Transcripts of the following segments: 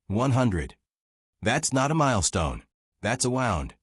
100. That's not a milestone. That's a wound.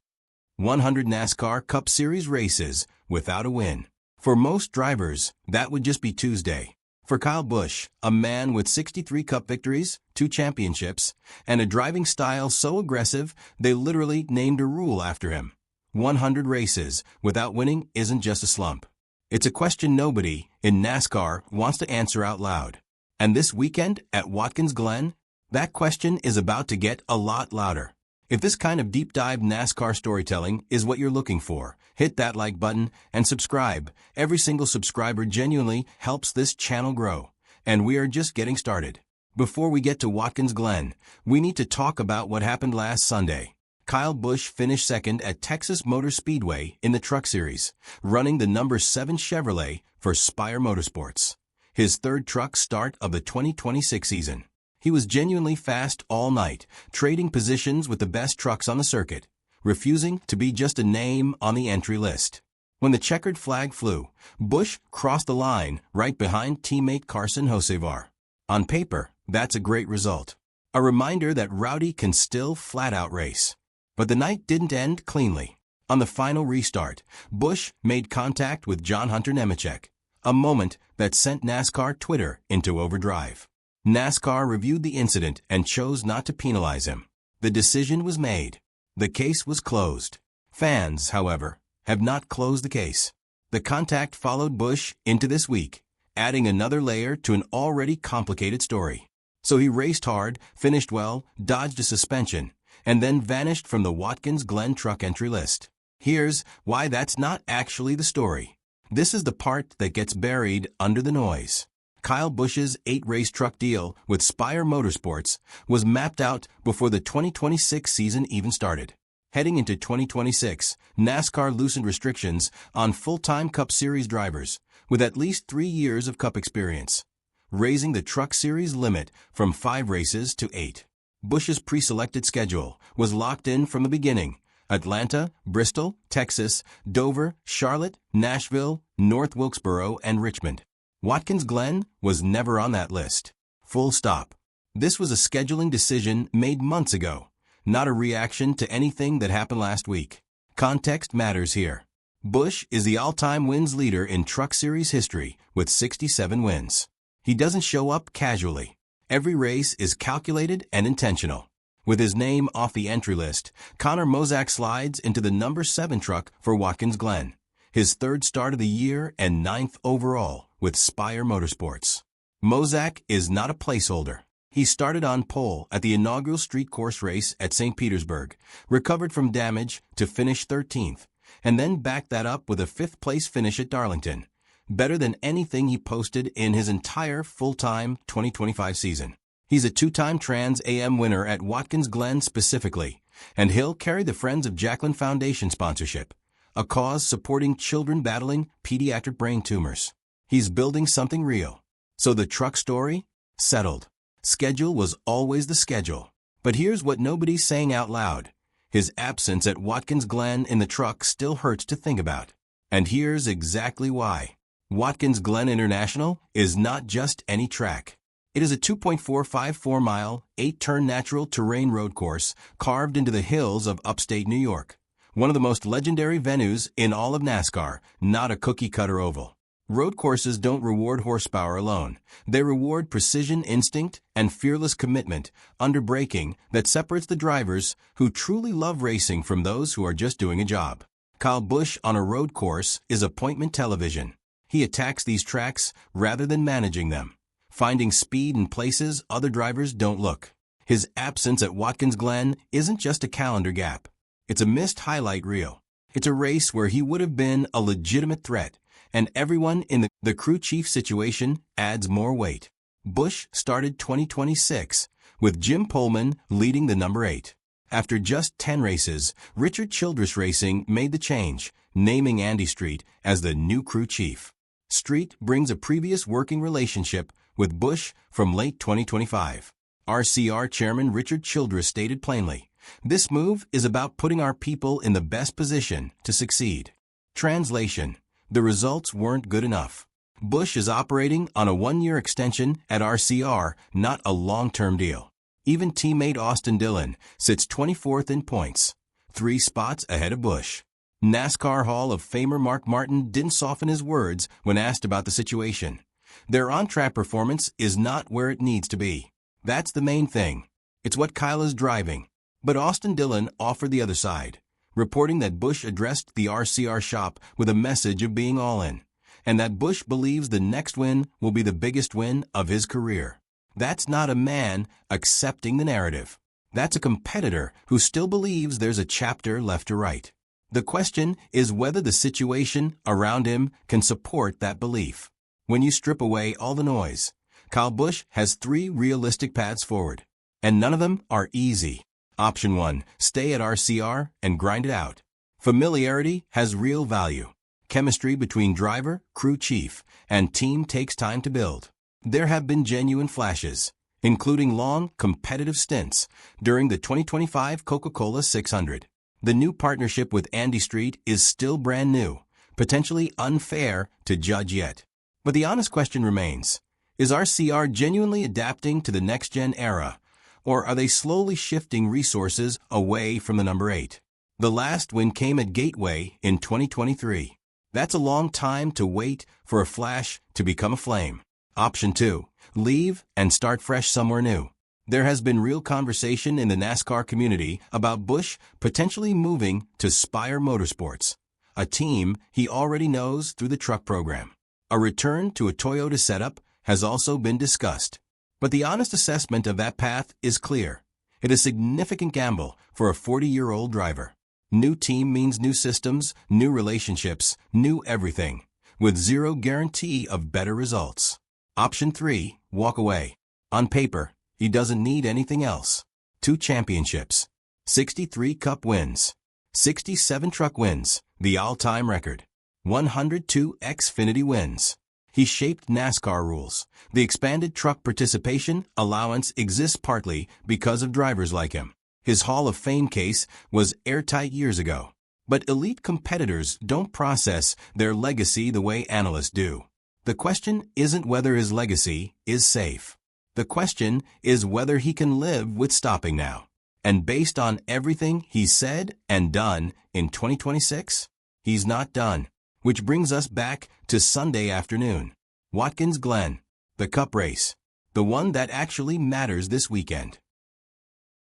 100 NASCAR Cup Series races without a win. For most drivers, that would just be Tuesday. For Kyle Busch, a man with 63 Cup victories, 2 championships, and a driving style so aggressive they literally named a rule after him. 100 races without winning isn't just a slump. It's a question nobody in NASCAR wants to answer out loud. And this weekend at Watkins Glen, that question is about to get a lot louder. If this kind of deep dive NASCAR storytelling is what you're looking for, hit that like button and subscribe. Every single subscriber genuinely helps this channel grow. And we are just getting started. Before we get to Watkins Glen, we need to talk about what happened last Sunday. Kyle Busch finished second at Texas Motor Speedway in the Truck Series, running the number 7 Chevrolet for Spire Motorsports. His third truck start of the 2026 season. He was genuinely fast all night, trading positions with the best trucks on the circuit, refusing to be just a name on the entry list. When the checkered flag flew, Busch crossed the line right behind teammate Carson Hocevar. On paper, that's a great result. A reminder that Rowdy can still flat-out race. But the night didn't end cleanly. On the final restart, Busch made contact with John Hunter Nemechek, a moment that sent NASCAR Twitter into overdrive. NASCAR reviewed the incident and chose not to penalize him. The decision was made. The case was closed. Fans, however, have not closed the case. The contact followed Busch into this week, adding another layer to an already complicated story. So he raced hard, finished well, dodged a suspension, and then vanished from the Watkins Glen truck entry list. Here's why that's not actually the story. This is the part that gets buried under the noise. Kyle Busch's 8-race truck deal with Spire Motorsports was mapped out before the 2026 season even started. Heading into 2026, NASCAR loosened restrictions on full-time Cup Series drivers with at least 3 years of Cup experience, raising the Truck Series limit from 5 races to 8. Busch's pre-selected schedule was locked in from the beginning: Atlanta, Bristol, Texas, Dover, Charlotte, Nashville, North Wilkesboro, and Richmond. Watkins Glen was never on that list. Full stop. This was a scheduling decision made months ago, not a reaction to anything that happened last week. Context matters here. Busch is the all-time wins leader in Truck Series history with 67 wins. He doesn't show up casually. Every race is calculated and intentional. With his name off the entry list, Connor Mozak slides into the number 7 truck for Watkins Glen, his 3rd start of the year and 9th overall with Spire Motorsports. Mozak is not a placeholder. He started on pole at the inaugural street course race at St. Petersburg, recovered from damage to finish 13th, and then backed that up with a 5th-place finish at Darlington, better than anything he posted in his entire full-time 2025 season. He's a 2-time Trans AM winner at Watkins Glen specifically, and he'll carry the Friends of Jacqueline Foundation sponsorship, a cause supporting children battling pediatric brain tumors. He's building something real. So the truck story? Settled. Schedule was always the schedule. But here's what nobody's saying out loud. His absence at Watkins Glen in the truck still hurts to think about. And here's exactly why. Watkins Glen International is not just any track. It is a 2.454-mile, 8-turn natural terrain road course carved into the hills of upstate New York. One of the most legendary venues in all of NASCAR, not a cookie-cutter oval. Road courses don't reward horsepower alone. They reward precision instinct and fearless commitment under braking that separates the drivers who truly love racing from those who are just doing a job. Kyle Busch on a road course is appointment television. He attacks these tracks rather than managing them, finding speed in places other drivers don't look. His absence at Watkins Glen isn't just a calendar gap. It's a missed highlight reel. It's a race where he would have been a legitimate threat, and everyone in the crew chief situation adds more weight. Busch started 2026 with Jim Pullman leading the number 8. After just 10 races, Richard Childress Racing made the change, naming Andy Street as the new crew chief. Street brings a previous working relationship with Busch from late 2025. RCR Chairman Richard Childress stated plainly, "This move is about putting our people in the best position to succeed." Translation: the results weren't good enough. Busch is operating on a 1-year extension at RCR, not a long-term deal. Even teammate Austin Dillon sits 24th in points, 3 spots ahead of Busch. NASCAR Hall of Famer Mark Martin didn't soften his words when asked about the situation. Their on-track performance is not where it needs to be. That's the main thing. It's what Kyle is driving. But Austin Dillon offered the other side, reporting that Busch addressed the RCR shop with a message of being all in, and that Busch believes the next win will be the biggest win of his career. That's not a man accepting the narrative. That's a competitor who still believes there's a chapter left to write. The question is whether the situation around him can support that belief. When you strip away all the noise, Kyle Busch has 3 realistic paths forward, and none of them are easy. Option 1, stay at RCR and grind it out. Familiarity has real value. Chemistry between driver, crew chief, and team takes time to build. There have been genuine flashes, including long, competitive stints during the 2025 Coca-Cola 600. The new partnership with Andy Street is still brand new, potentially unfair to judge yet. But the honest question remains, is RCR genuinely adapting to the next-gen era, or are they slowly shifting resources away from the number 8? The last win came at Gateway in 2023. That's a long time to wait for a flash to become a flame. Option 2, leave and start fresh somewhere new. There has been real conversation in the NASCAR community about Busch potentially moving to Spire Motorsports, a team he already knows through the truck program. A return to a Toyota setup has also been discussed. But the honest assessment of that path is clear. It is a significant gamble for a 40-year-old driver. New team means new systems, new relationships, new everything, with zero guarantee of better results. Option 3, walk away. On paper, he doesn't need anything else. 2 championships, 63 Cup wins, 67 truck wins, the all-time record, 102 Xfinity wins. He shaped NASCAR rules. The expanded truck participation allowance exists partly because of drivers like him. His Hall of Fame case was airtight years ago. But elite competitors don't process their legacy the way analysts do. The question isn't whether his legacy is safe. The question is whether he can live with stopping now. And based on everything he's said and done in 2026, he's not done. Which brings us back to Sunday afternoon. Watkins Glen, the Cup race, the one that actually matters this weekend.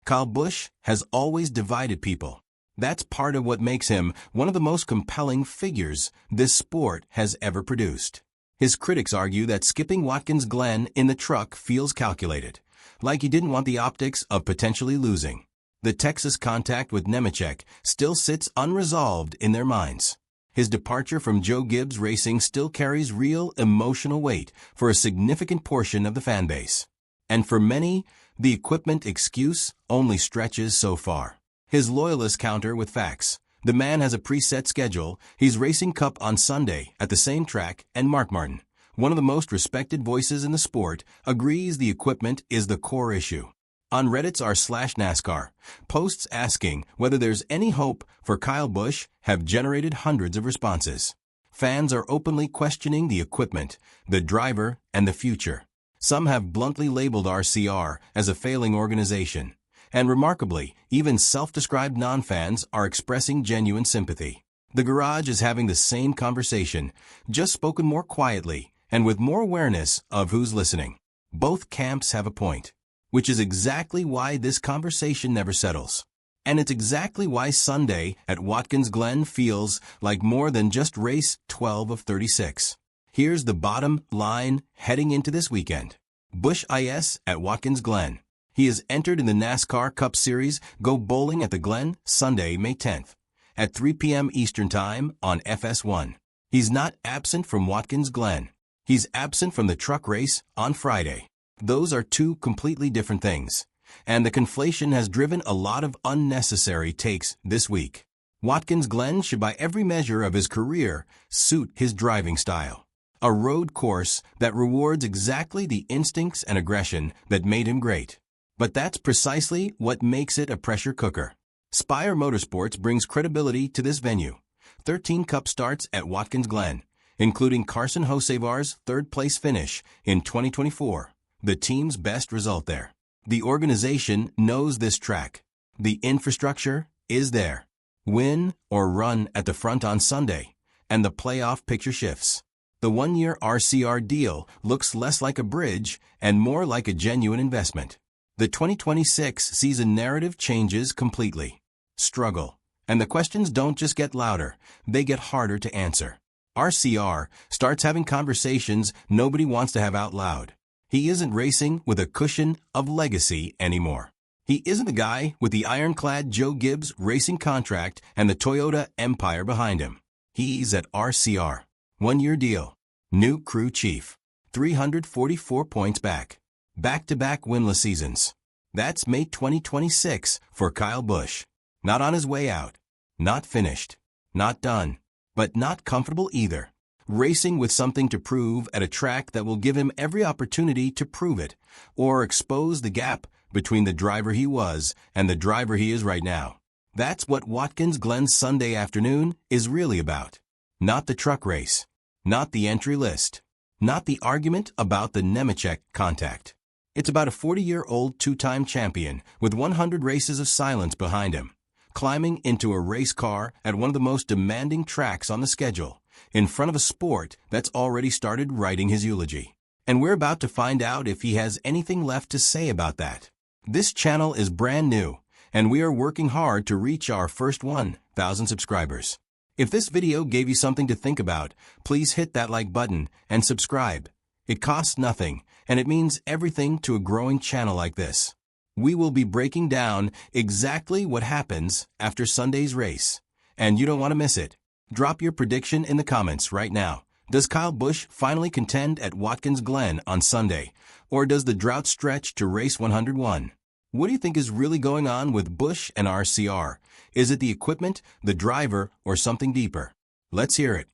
Kyle Busch has always divided people. That's part of what makes him one of the most compelling figures this sport has ever produced. His critics argue that skipping Watkins Glen in the truck feels calculated, like he didn't want the optics of potentially losing. The Texas contact with Nemechek still sits unresolved in their minds. His departure from Joe Gibbs Racing still carries real emotional weight for a significant portion of the fan base. And for many, the equipment excuse only stretches so far. His loyalists counter with facts. The man has a preset schedule. He's racing Cup on Sunday at the same track, and Mark Martin, one of the most respected voices in the sport, agrees the equipment is the core issue. On Reddit's r/NASCAR, posts asking whether there's any hope for Kyle Busch have generated hundreds of responses. Fans are openly questioning the equipment, the driver, and the future. Some have bluntly labeled RCR as a failing organization. And remarkably, even self-described non-fans are expressing genuine sympathy. The garage is having the same conversation, just spoken more quietly and with more awareness of who's listening. Both camps have a point, which is exactly why this conversation never settles. And it's exactly why Sunday at Watkins Glen feels like more than just race 12 of 36. Here's the bottom line heading into this weekend. Busch is at Watkins Glen. He is entered in the NASCAR Cup Series Go Bowling at the Glen Sunday, May 10th, at 3 p.m. Eastern Time on FS1. He's not absent from Watkins Glen. He's absent from the truck race on Friday. Those are 2 completely different things, and the conflation has driven a lot of unnecessary takes this week. Watkins Glen should by every measure of his career suit his driving style. A road course that rewards exactly the instincts and aggression that made him great. But that's precisely what makes it a pressure cooker. Spire Motorsports brings credibility to this venue. 13 Cup starts at Watkins Glen, including Carson Hocevar's third-place finish in 2024, the team's best result there. The organization knows this track. The infrastructure is there. Win or run at the front on Sunday, and the playoff picture shifts. The one-year RCR deal looks less like a bridge and more like a genuine investment. The 2026 season narrative changes completely. Struggle. And the questions don't just get louder, they get harder to answer. RCR starts having conversations nobody wants to have out loud. He isn't racing with a cushion of legacy anymore. He isn't the guy with the ironclad Joe Gibbs racing contract and the Toyota empire behind him. He's at RCR. One-year deal. New crew chief. 344 points back. Back-to-back winless seasons. That's May 2026 for Kyle Busch. Not on his way out. Not finished. Not done. But not comfortable either. Racing with something to prove at a track that will give him every opportunity to prove it, or expose the gap between the driver he was and the driver he is right now. That's what Watkins Glen Sunday afternoon is really about. Not the truck race. Not the entry list. Not the argument about the Nemechek contact. It's about a 40-year-old two-time champion with 100 races of silence behind him, climbing into a race car at one of the most demanding tracks on the schedule, in front of a sport that's already started writing his eulogy. And we're about to find out if he has anything left to say about that. This channel is brand new, and we are working hard to reach our first 1,000 subscribers. If this video gave you something to think about, please hit that like button and subscribe. It costs nothing, and it means everything to a growing channel like this. We will be breaking down exactly what happens after Sunday's race, and you don't want to miss it. Drop your prediction in the comments right now. Does Kyle Busch finally contend at Watkins Glen on Sunday, or does the drought stretch to race 101? What do you think is really going on with Busch and RCR? Is it the equipment, the driver, or something deeper? Let's hear it.